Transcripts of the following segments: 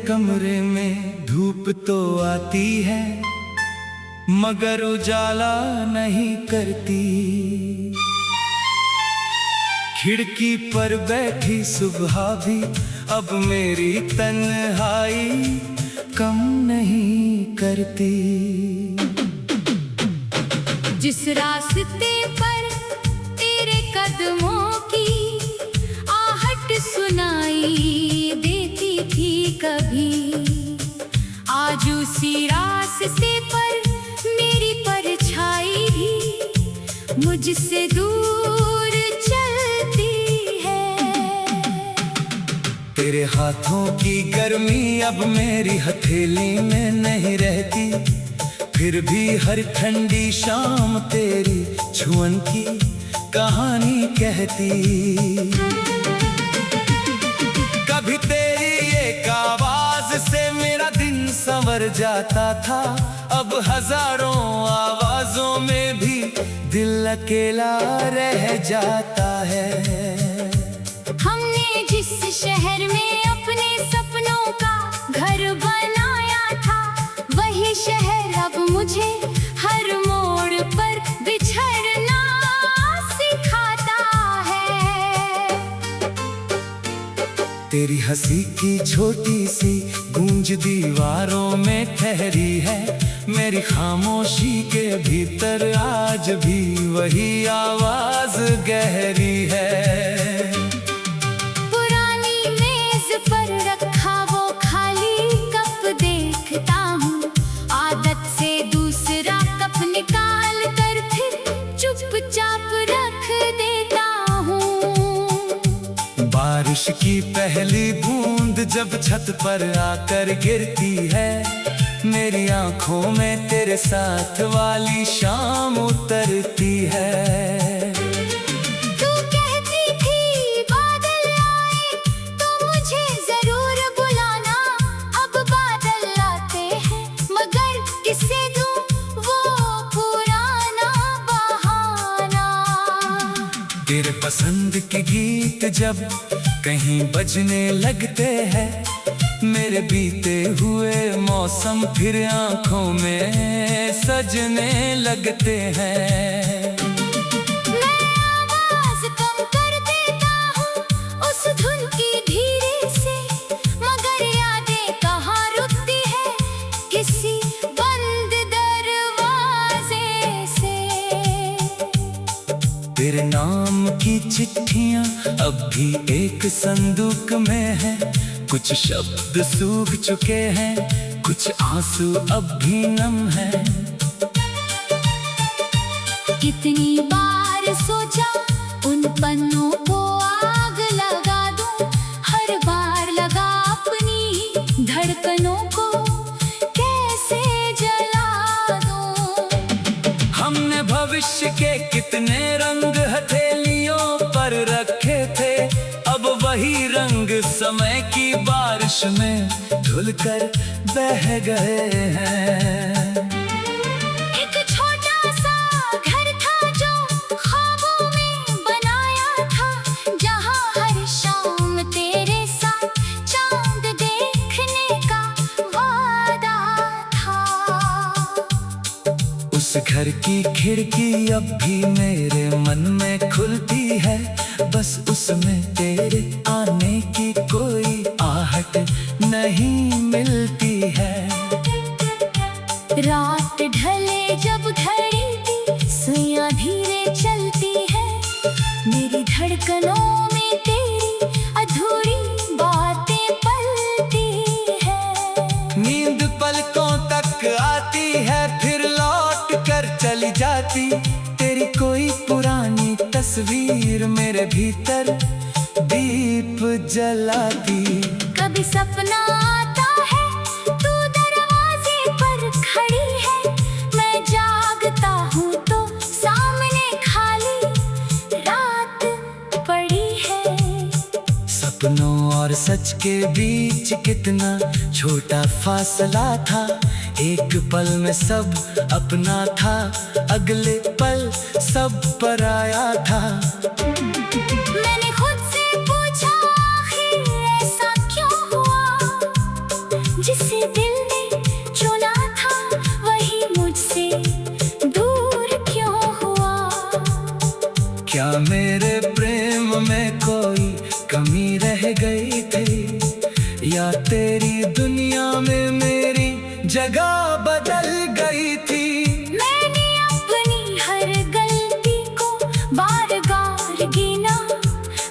कमरे में धूप तो आती है मगर उजाला नहीं करती। खिड़की पर बैठी सुबह भी अब मेरी तन्हाई कम नहीं करती। जिस रास्ते पर तेरे कदमों की आहट सुनाई देती थी कभी, आज उसी रास्ते पर मेरी परछाई भी मुझसे दूर चलती है। तेरे हाथों की गर्मी अब मेरी हथेली में नहीं रहती, फिर भी हर ठंडी शाम तेरी छुअन की कहानी कहती। कभी तेरी एक आवाज से मेरा दिन संवर जाता था, अब हजारों आवाजों में भी दिल अकेला रह जाता है। हमने जिस शहर में अपने सपनों का घर बनाया था, वही शहर अब मुझे हर मोड़ पर बिछड़ना सिखाता है। तेरी हंसी की छोटी सी गूंज दीवारों में ठहरी है, मेरी खामोशी के भीतर आज भी वही आवाज गहरी है। पुरानी मेज पर रखा वो खाली कप देखता हूँ, आदत से दूसरा कप निकाल कर फिर चुपचाप रख देता हूँ। बारिश की पहली बूंद जब छत पर आकर गिरती है, मेरी आंखों में तेरे साथ वाली शाम उतरती है। तू कहती थी बादल आए तो मुझे जरूर बुलाना, अब बादल आते हैं मगर किसे दूं वो पुराना बहाना। तेरे पसंद के गीत जब कहीं बजने लगते हैं, मेरे बीते हुए मौसम फिर आंखों में सजने लगते हैं। मैं आवाज कम कर देता हूँ उस धुन की धीरे से, मगर यादें कहाँ रुकती है किसी बंद दरवाजे से। तेरे नाम की चिट्ठियां अब भी एक संदूक में है, कुछ शब्द सूख चुके हैं, कुछ आंसू अब भी नम है। कितनी बार सोचा उन पन्नों को आग लगा दूं, हर बार लगा अपनी धड़कनों को कैसे जला दूं। हमने भविष्य के कितने रंग हथेलियों पर रखे थे, अब वही रंग समय की बारिश में धुलकर बह गए हैं। एक छोटा सा घर था जो ख्वाबों में बनाया था, जहां हर शाम तेरे साथ चांद देखने का वादा था। उस घर की खिड़की अब भी मेरे मन में खुलती है, बस उसमें तेरे आने की कोई आहट नहीं मिलती है। रात ढले जब घड़ी की सुइयां धीरे चलती है, मेरी धड़कनों में तेरी अधूरी बातें पलती है। नींद पलकों तक आती है फिर लौट कर चली जाती, तेरी कोई पुरानी तस्वीर मेरे भीतर दीप जलाती। कभी सपना आता है तू दरवाजे पर खड़ी है, मैं जागता हूँ तो सामने खाली रात पड़ी है। सपनों और सच के बीच कितना छोटा फासला था, एक पल में सब अपना था, अगले पल सब पराया था। मैंने खुद से पूछा आखिर ऐसा क्यों हुआ, मेरे प्रेम में कोई कमी रह गई थी, या तेरी दुनिया में मेरी जगह बदल गई थी। मैंने अपनी हर गलती को बार बार गिना,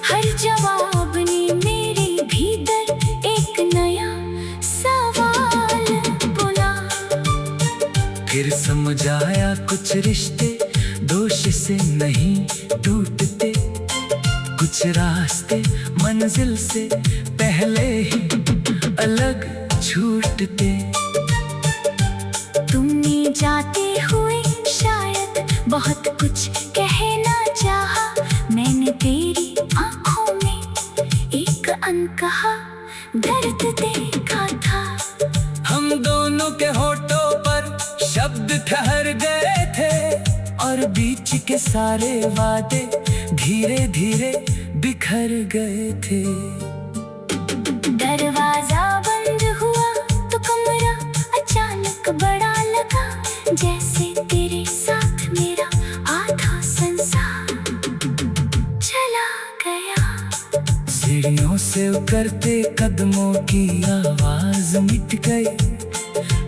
हर जवाब ने मेरे भीतर एक नया सवाल बुला। फिर समझ आया कुछ रिश्ते दोष से नहीं टूटते, कुछ रास्ते मंजिल से पहले ही अलग छूटते। तुमने जाते हुए शायद बहुत कुछ कहना चाहा, मैंने तेरी आंखों में एक अनकहा दर्द देखा था। हम दोनों के होठों पर शब्द ठहर गए थे, और बीच के सारे वादे धीरे धीरे बिखर गए थे। दरवाजा बंद हुआ तो कमरा अचानक बड़ा लगा, जैसे तेरे साथ मेरा आधा संसार चला गया। सीढ़ियों से उतरते कदमों की आवाज मिट गई,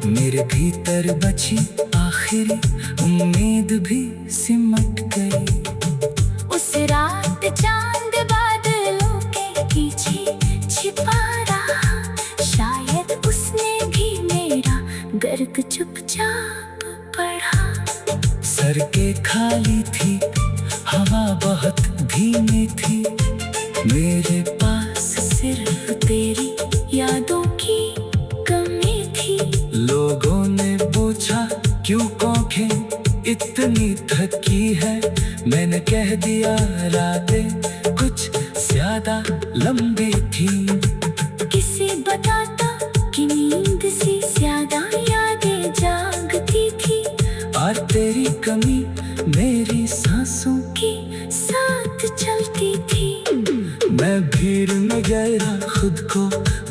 मेरे भीतर बची आखिरी उम्मीद भी सिमट गई। उस रात चांद बादलों के पीछे छिपा रहा, शायद उसने भी मेरा गर्क चुपचाप पढ़ा। सड़कें खाली थी, हवा बहुत धीमी थी, मेरे पास सिर्फ तेरी यादों की कमी थी। लोगों ने पूछा क्यों आँखें इतनी थकी है, मैंने कह दिया रातें कुछ ज्यादा लंबी थी। किसे बताता कि नींद से ज्यादा यादें जागती थी, और तेरी कमी मेरी सांसों के साथ चलती थी। मैं भीड़ में गया खुद को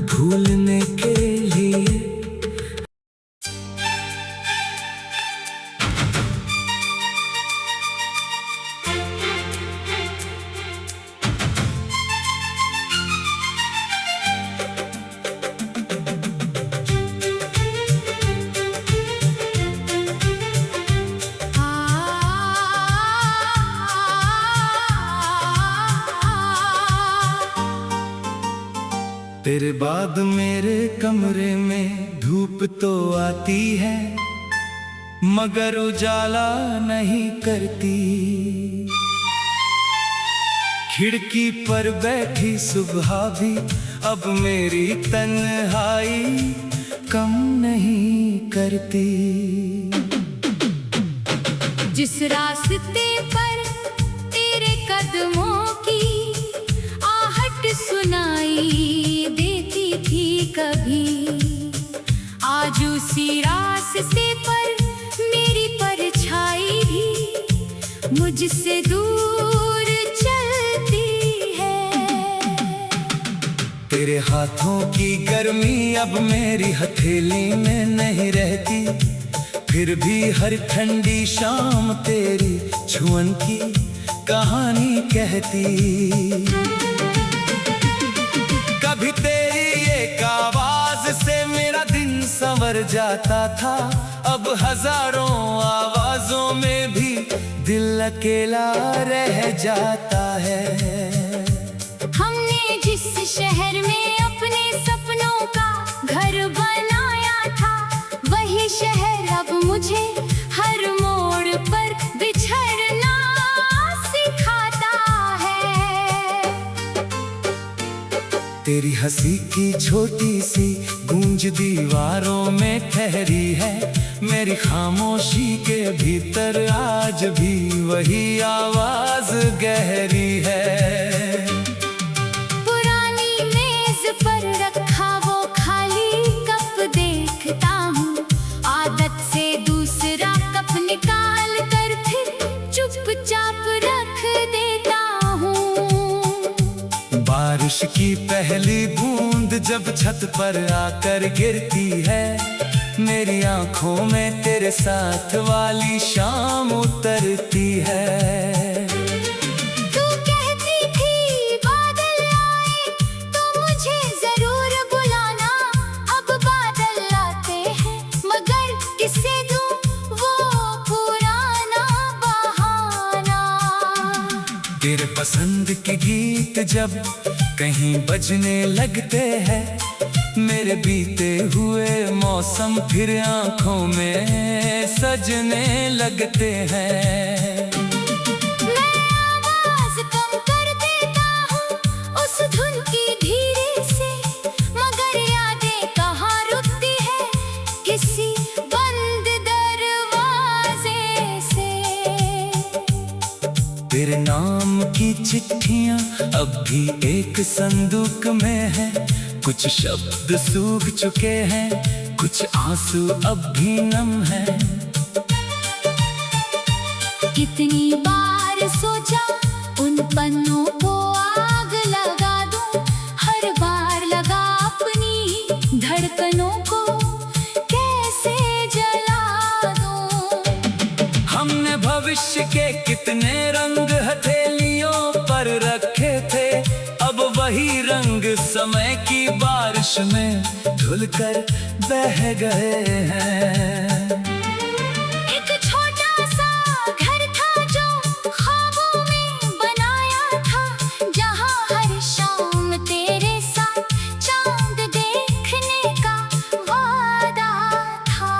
भूलने के लिए। तेरे बाद मेरे कमरे में धूप तो आती है, मगर उजाला नहीं करती। खिड़की पर बैठी सुबह भी अब मेरी तन्हाई कम नहीं करती। जिस रास्ते पर तेरे कदमों की आहट सुनाई देती थी कभी, आज उसी रास्ते पर मेरी परछाई भी मुझसे दूर चलती है। तेरे हाथों की गर्मी अब मेरी हथेली में नहीं रहती, फिर भी हर ठंडी शाम तेरी छुअन की कहानी कहती। कभी तेरी एक आवाज से मेरा दिन संवर जाता था, अब हजारों आवाजों में भी दिल अकेला रह जाता है। हमने जिस शहर में अपने सपनों का घर बनाया था, वही शहर अब मुझे हर मोड़ पर बिछड़ना सिखाता है। तेरी हंसी की छोटी सी गूंज दीवारों में ठहरी है, मेरी खामोशी के भीतर आज भी वही आवाज गहरी है। पुरानी मेज पर रखा वो खाली कप देखता हूँ, आदत से दूसरा कप निकाल कर फिर चुपचाप रख देता हूँ। बारिश की पहली बूंद जब छत पर आकर गिरती है, मेरी आंखों में तेरे साथ वाली शाम उतरती है। तू पसंद के गीत जब कहीं बजने लगते हैं, मेरे बीते हुए मौसम फिर आंखों में सजने लगते हैं। मैं आवाज कम कर देता हूँ उस धुन की धीरे से, मगर यादें कहाँ रुकती है किसी बंद दरवाजे से। तेरे नाम की चिट्ठियां अब भी एक संदूक में है, कुछ शब्द सूख चुके हैं, कुछ आंसू अब भी नम है। कितनी बार सोचा उन पन्नों को आग लगा दूं, हर बार लगा अपनी धड़कनों को कैसे जला दूं। हमने भविष्य के कितने रंग हथेलियों पर रखे थे, अब वही रंग समय की बारिश में धुलकर बह गए हैं। एक छोटा सा घर था जो ख्वाबों में बनाया था, जहां हर शाम तेरे साथ चांद देखने का वादा था।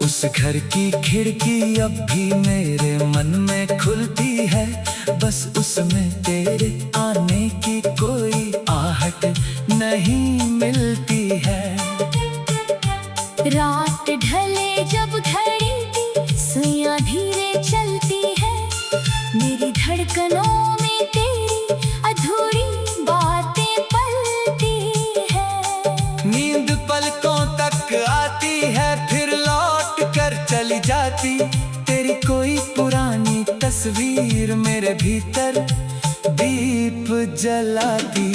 उस घर की खिड़की अब भी मेरे मन में खुलती है, बस उसमें तेरे आने की कोई आहट नहीं मिलती है। रात ढले जब घड़ी की सुइयां धीरे चलती है, मेरी धड़कनों में तेरी अधूरी बातें पलती है। नींद पलकों तक आती है फिर लौट कर चली जाती, तेरी कोई पुरानी तस्वीर मेरे भीतर दीप जलाती।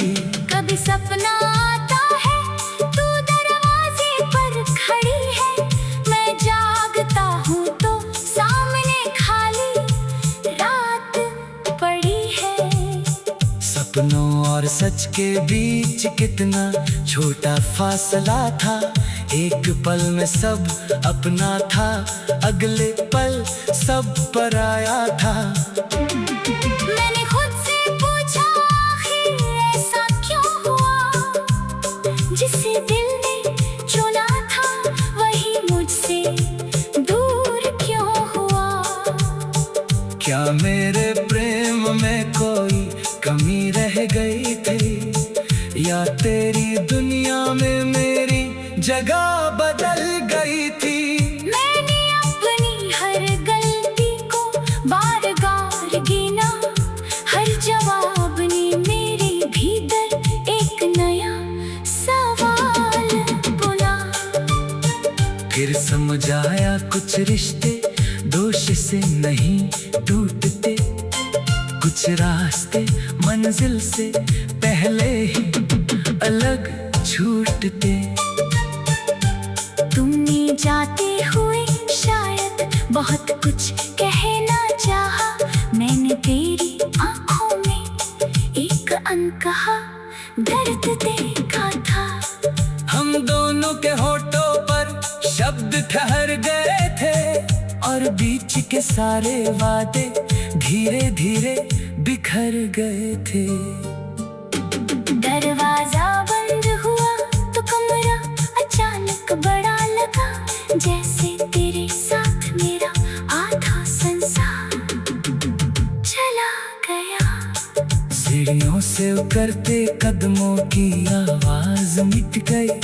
कभी सपना आता है तू दरवाजे पर खड़ी है, मैं जागता हूँ तो सामने खाली रात पड़ी है। सपनों और सच के बीच कितना छोटा फासला था, एक पल में सब अपना था, अगले पल सब पराया था। मैंने खुद से पूछा आखिर ऐसा क्यों हुआ, जिसे दिल ने चुना था वही मुझसे दूर क्यों हुआ। क्या मेरे प्रेम में कोई कमी रह गई थी, या तेरी दुनिया में मेरी जगह बदल गई थी। मैंने अपनी हर गलती को बार-बार गिना, हर जवाब ने मेरे भीतर एक नया सवाल बुना। फिर समझ आया कुछ रिश्ते दोष से नहीं टूटते, कुछ रास्ते मंजिल से पहले ही अलग छूटते। तुमने जाते हुए शायद बहुत कुछ कहना चाहा, मैंने तेरी आंखों में एक अनकहा दर्द देखा था। हम दोनों के होठों पर शब्द ठहर गए थे, और बीच के सारे वादे धीरे धीरे बिखर गए थे। दरवाजा बंद हुआ तो कमरा अचानक बड़ा लगा, जैसे तेरे साथ मेरा आधा संसार चला गया। सीढ़ियों से उतरते कदमों की आवाज मिट गई,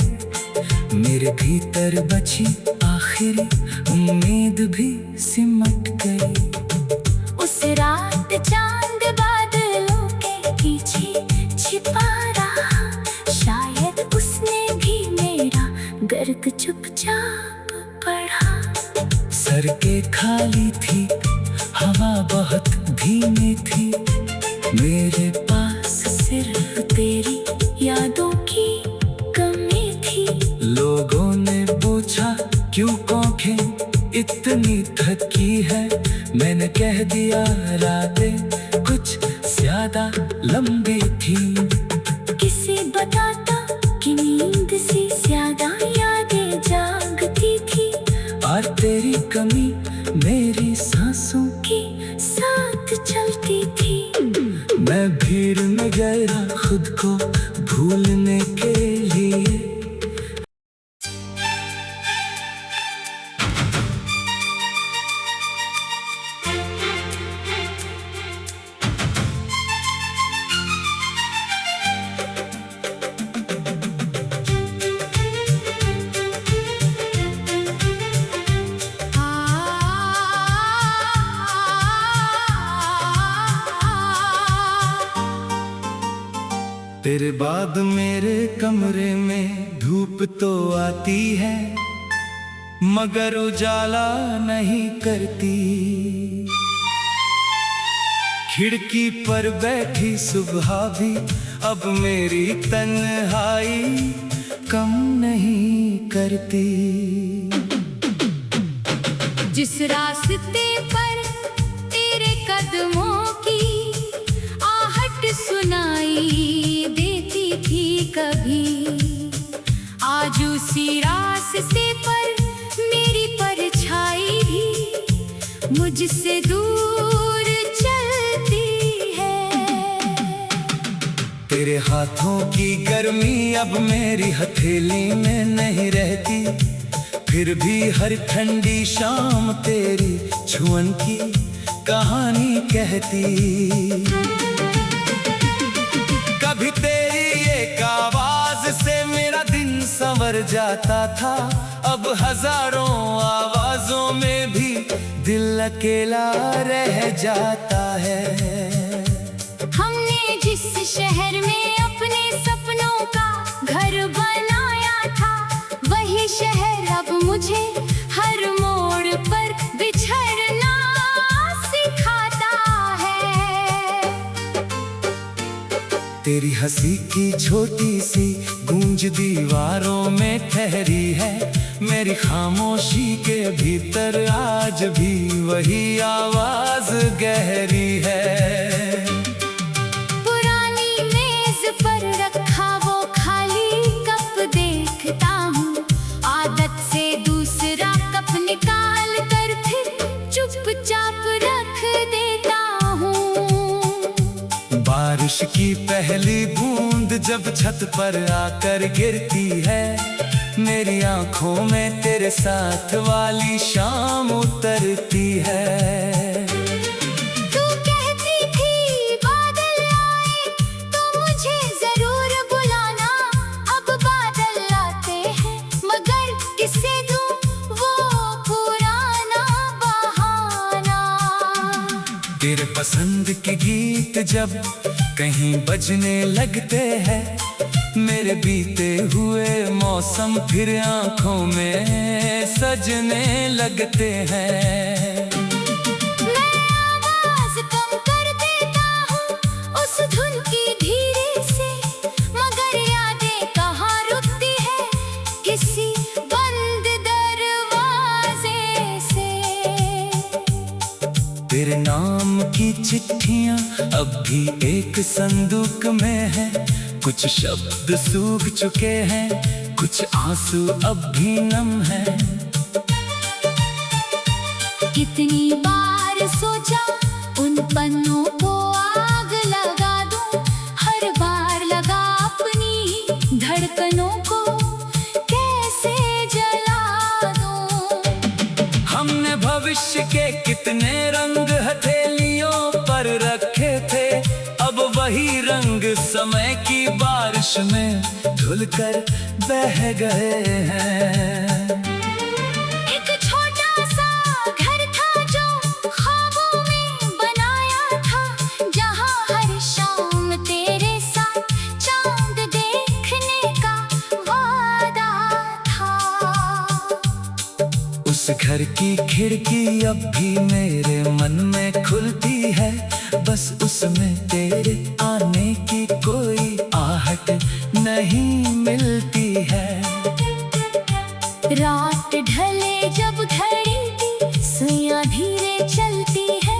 मेरे भीतर बची आखिरी उम्मीद भी सिमट गई। उस रात चांद बादलों के पीछे छिपा रहा, शायद उसने भी मेरा गर्क चुपचाप पढ़ा। सड़कें खाली थी, हवा बहुत धीमी थी, मेरे पास सिर्फ तेरी यादों की कमी थी। लोगों ने पूछा क्यों आँखें इतनी थकी है, मैंने कह दिया रातें कुछ ज्यादा लंबी थी। किसे बताता कि नींद से ज्यादा यादें जागती थी, और तेरी कमी मेरी सांसों के साथ चलती जरा खुद को भूलने के लिए। तेरे बाद मेरे कमरे में धूप तो आती है, मगर उजाला नहीं करती। खिड़की पर बैठी सुबह भी अब मेरी तन्हाई कम नहीं करती। जिस रास्ते पर तेरे कदमों की आहट सुनाई देती थी कभी, आज उसी रास्ते पर मेरी परछाई भी मुझसे दूर चलती है। तेरे हाथों की गर्मी अब मेरी हथेली में नहीं रहती, फिर भी हर ठंडी शाम तेरी छुअन की कहानी कहती। कभी तेरी एक आवाज से मेरा दिन संवर जाता था, अब हजारों आवाजों में भी दिल अकेला रह जाता है। हमने जिस शहर में अपने सपनों का घर बनाया था, वही शहर अब मुझे हर मोड़ पर बिछड़ना सिखाता है। तेरी हंसी की छोटी सी गूंज दीवारों में ठहरी है, मेरी खामोशी के भीतर आज भी वही आवाज गहरी है। पुरानी मेज पर रखा वो खाली कप देखता हूँ, आदत से दूसरा कप निकाल कर फिर चुपचाप रख देता हूँ। बारिश की पहली बूंद जब छत पर आकर गिरती है, मेरी आंखों में तेरे साथ वाली शाम उतरती है। तू कहती थी बादल आए तो मुझे जरूर बुलाना, अब बादल आते हैं मगर किसे दूं वो पुराना बहाना। तेरे पसंद के गीत जब कहीं बजने लगते हैं, मेरे बीते हुए मौसम फिर आंखों में सजने लगते हैं। मैं आवाज कम कर देता हूँ उस धुन की धीरे से, मगर यादें कहाँ रुकती है किसी बंद दरवाजे से। तेरे नाम की चिट्ठियां अब भी एक संदूक में है, कुछ शब्द सूख चुके हैं, कुछ आंसू अब भी नम है। कितनी बार सोचा उन पन्नों को आग लगा दूं, हर बार लगा अपनी धड़कनों को कैसे जला दूं। हमने भविष्य के कितने रंग हथेलियों पर रखे थे, अब वही रंग समय की बारिश में धुलकर बह गए हैं। एक छोटा सा घर था जो ख्वाबों में बनाया था, जहां हर शाम तेरे साथ चांद देखने का वादा था। उस घर की खिड़की अब भी मेरे मन में खुलती है, बस उसमें तेरे आने की कोई आहट नहीं मिलती है। रात ढले जब घड़ी की सुइयां धीरे चलती है,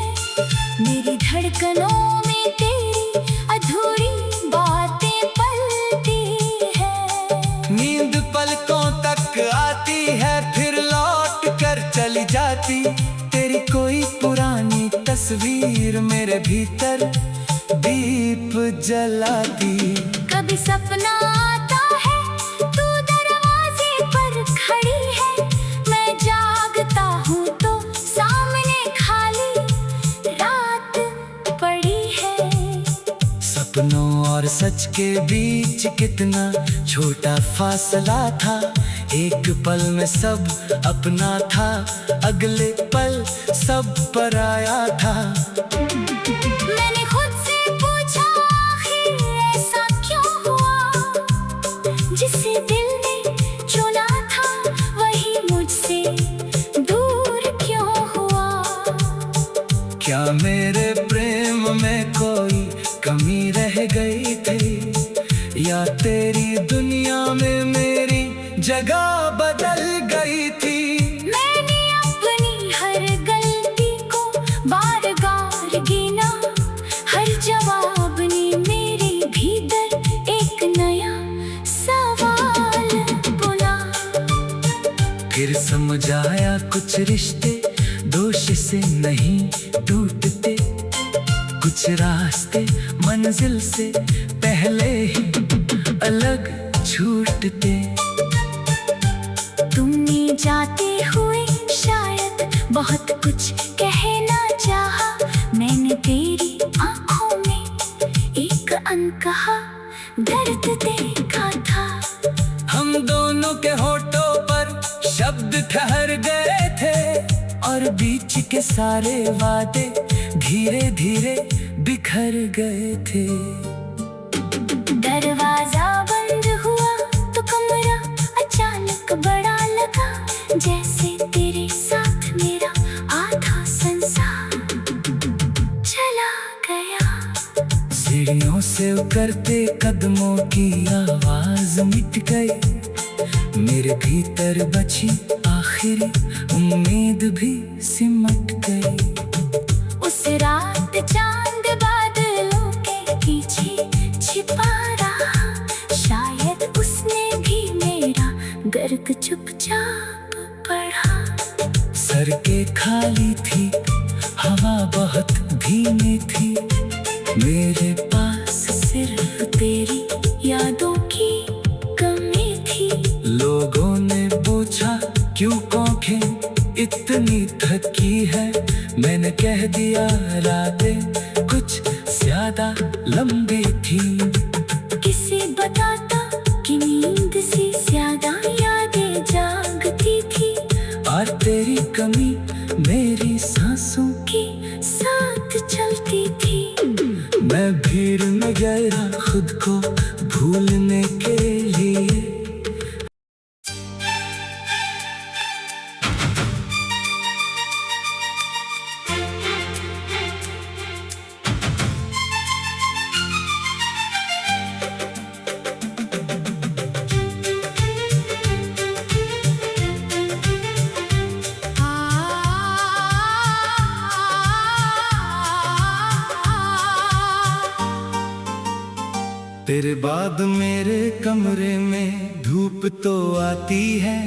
मेरी धड़कनों में तेरी अधूरी बातें पलती है। नींद पलकों तक आती है फिर लौट कर चली जाती, तेरी कोई पुरानी तस्वीर मेरे भीतर दीप जलाती। कभी सपना आता है तू दरवाजे पर खड़ी है, मैं जागता हूँ तो सामने खाली रात पड़ी है। सपनों और सच के बीच कितना छोटा फासला था, एक पल में सब अपना था, अगले पल सब पराया था। मैंने खुद से पूछा आखिर ऐसा क्यों हुआ, जिसे दिल ने चुना था वही मुझसे दूर क्यों हुआ। क्या मेरे प्रेम में कोई कमी रह गई थी, या तेरी दुनिया में मेरी जगह बदल गई थी। मैंने अपनी हर गलती को बार-बार गिना, हर जवाब ने मेरे भीतर एक नया सवाल बुना। फिर समझ आया कुछ रिश्ते दोष से नहीं टूटते, कुछ रास्ते मंजिल से पहले ही अलग छूटते। तुमने जाते हुए शायद बहुत कुछ कहना चाहा, मैंने तेरी आंखों में एक अनकहा दर्द देखा था। हम दोनों के होठों पर शब्द ठहर गए थे, और बीच के सारे वादे धीरे धीरे बिखर गए थे। दरवाजा बंद हुआ तो कमरा अचानक बड़ा लगा, जैसे तेरे साथ मेरा आधा संसार चला गया। सीढ़ियों से उतरते कदमों की आवाज मिट गई, मेरे भीतर बची आखिरी उम्मीद भी सिमट गई। उस रात चांद बादलों के पीछे छिपा रहा, शायद उसने भी मेरा गर्द चुपचाप पढ़ा। सड़कें खाली थी, हवा बहुत धीमी थी, मेरे पास सिर्फ तेरी यादों की कमी थी। लोगों ने पूछा क्यों आँखें इतनी थकी है, मैंने कह दिया रातें कुछ ज्यादा लंबी थी। किसे बताता कि नींद से ज्यादा यादें जागती थी, और तेरी कमी मेरी सांसों के साथ चलती थी। मैं भीड़ में गया खुद को भूलने के लिए। तेरे बाद मेरे कमरे में धूप तो आती है,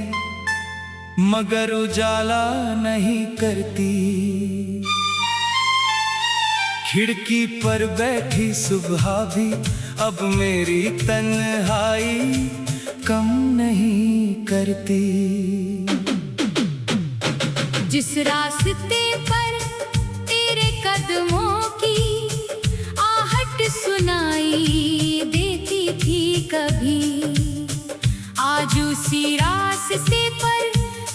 मगर उजाला नहीं करती। खिड़की पर बैठी सुबह भी अब मेरी तन्हाई कम नहीं करती। जिस रास्ते पर तेरे कदमों की आहट सुनाई देती थी कभी, आज उसी रास्ते पर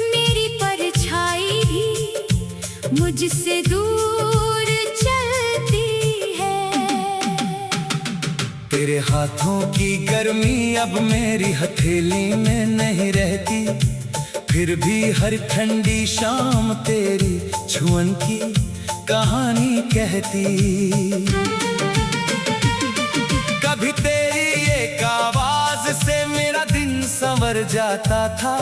मेरी परछाई भी मुझसे दूर चलती है। तेरे हाथों की गर्मी अब मेरी हथेली में नहीं रहती, फिर भी हर ठंडी शाम तेरी छुअन की कहानी कहती। कभी तेरी एक आवाज से मेरा दिन संवर जाता था,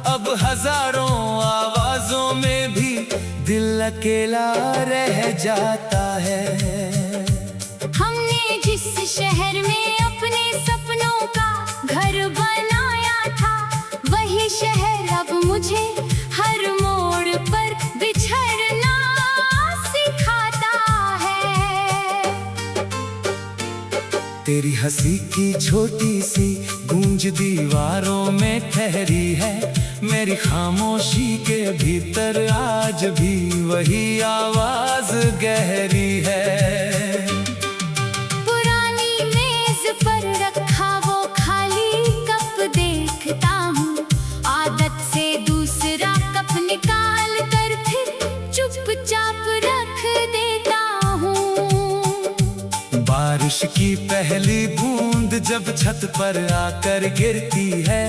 अब हजारों आवाजों में भी दिल अकेला रह जाता है। हमने जिस शहर में अपने सपनों का घर बनाया था, वही शहर अब मुझे हर मोड़ पर बिछड़ना सिखाता है। तेरी हंसी की छोटी सी गूंज दीवारों में ठहरी है, मेरी खामोशी के भीतर आज भी वही आवाज गहरी है। पुरानी मेज पर रखा वो खाली कप देखता हूँ, आदत से दूसरा कप निकाल कर फिर चुपचाप रख देता हूँ। बारिश की पहली बूंद जब छत पर आकर गिरती है,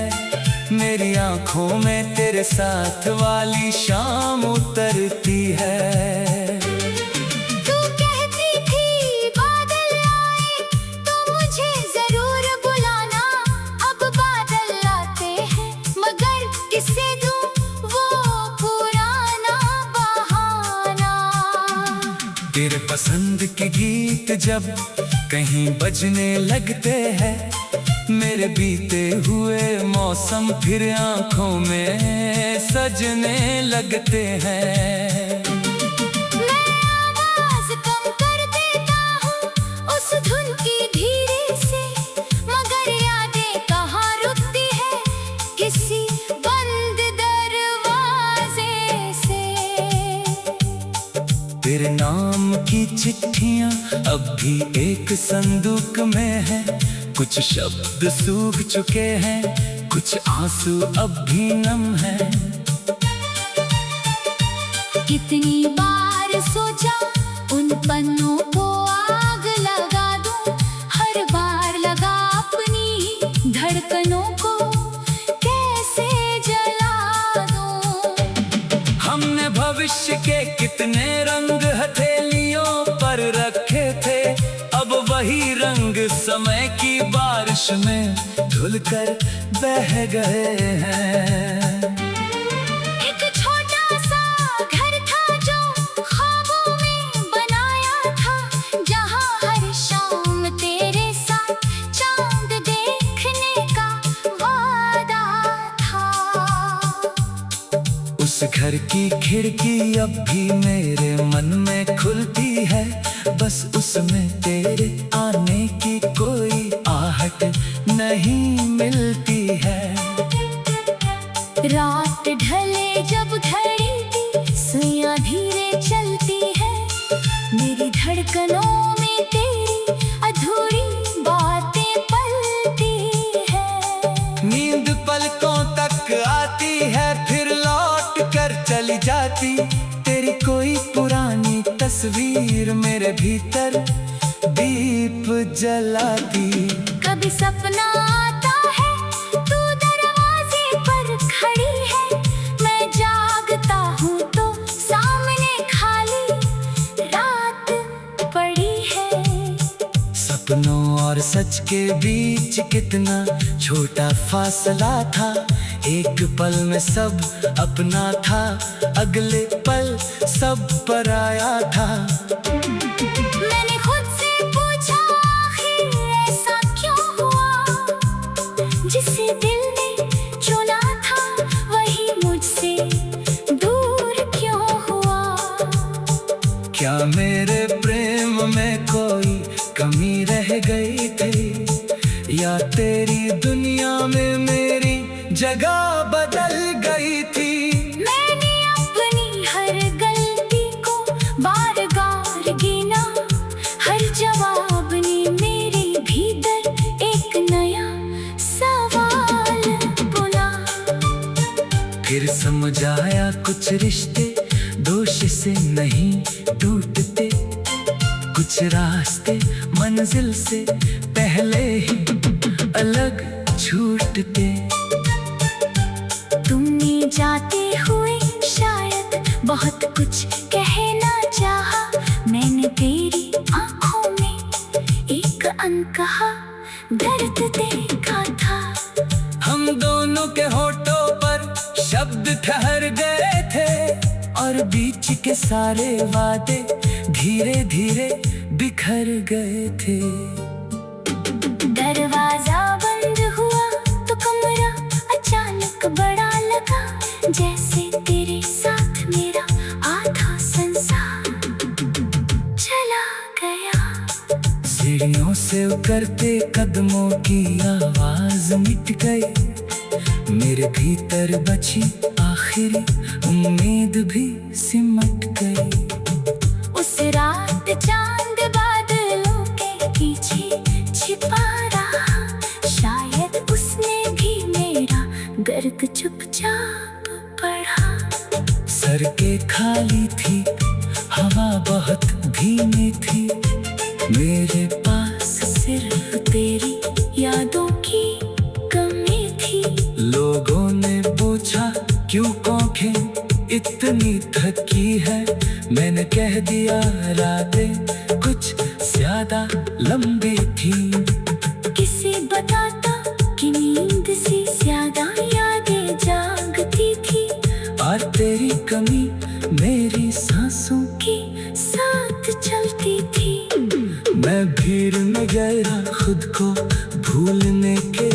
मेरी आंखों में तेरे साथ वाली शाम उतरती है। तू कहती थी बादल आए तो मुझे जरूर बुलाना, अब बादल आते हैं मगर किसे दूं वो पुराना बहाना। तेरे पसंद के गीत जब कहीं बजने लगते हैं, मेरे बीते हुए मौसम फिर आंखों में सजने लगते हैं। मैं आवाज कम कर देता हूँ उस धुन की धीरे से, मगर यादें कहाँ रुकती है किसी बंद दरवाजे से। तेरे नाम की चिट्ठियां अब भी एक संदूक में है, कुछ शब्द सूख चुके हैं, कुछ आंसू अब भी नम है। कितनी बार सोचा उन पन्नों को आग लगा दूं, हर बार लगा अपनी धड़कनों को कैसे जला दूं। हमने भविष्य के कितने रंग हथेलियों पर रखे थे, अब वही रंग समय की बारिश में धुलकर बह गए हैं। एक छोटा सा घर था जो ख्वाबों में बनाया था, जहाँ हर शाम तेरे साथ चांद देखने का वादा था। उस घर की खिड़की अब भी मेरे मन में खुलती है, बस उसमें तेरे आने की कोई आहट नहीं मिलती है। रात ढले जब घड़ी की सुइयां धीरे चलती है, मेरी धड़कनों में तेरी अधूरी बातें पलती है। नींद पलकों तक आती है फिर लौट कर चली जाती, तेरी कोई पुरानी तस्वीर मेरे भीतर दीप जलाती। कभी सपना आता है तू दरवाजे पर खड़ी है, मैं जागता हूँ तो सामने खाली रात पड़ी है। सपनों और सच के बीच कितना छोटा फासला था, एक पल में सब अपना था, अगले पल सब पराया था। मैंने खुद से पूछा आखिर ऐसा क्यों हुआ, जिसे दिल ने चुना था वही मुझसे दूर क्यों हुआ। क्या मेरे प्रेम में कोई कमी रह गई थी, या तेरी दुनिया में मेरी जगह बदल गई थी। मैंने अपनी हर गलती को बार-बार गिना, हर जवाब ने मेरे भीतर एक नया सवाल बुना। फिर समझ आया कुछ रिश्ते दोष से नहीं टूटते, कुछ रास्ते मंजिल से पहले ही अलग छूटते। तुमने जाते हुए शायद बहुत कुछ कहना चाहा, मैंने तेरी आंखों में एक अनकहा दर्द देखा था। हम दोनों के होठों पर शब्द ठहर गए थे, और बीच के सारे वादे धीरे धीरे बिखर गए थे। दरवाजा बंद हुआ तो कमरा अचानक बड़ा लगा, जैसे तेरे साथ मेरा आधा संसार चला गया। सीढ़ियों से उतरते कदमों की आवाज मिट गई। मेरे भीतर बची आखिरी उम्मीद भी सिमट गई। उस रात चांद बादलों के पीछे छिपा रहा, शायद उसने भी मेरा गर्द चुपचाप पढ़ा। सड़कें खाली थी, हवा बहुत धीमी थी, मेरे पास सिर्फ तेरी यादों की कमी थी। लोगों ने पूछा क्यों आँखें इतनी थकी है, मैंने कह दिया रातें कुछ ज्यादा लंबी थी। किसी बताता कि नींद से ज्यादा यादें जागती थी, और तेरी कमी मेरी सांसों के साथ चलती थी। मैं भीड़ में गया खुद को भूलने के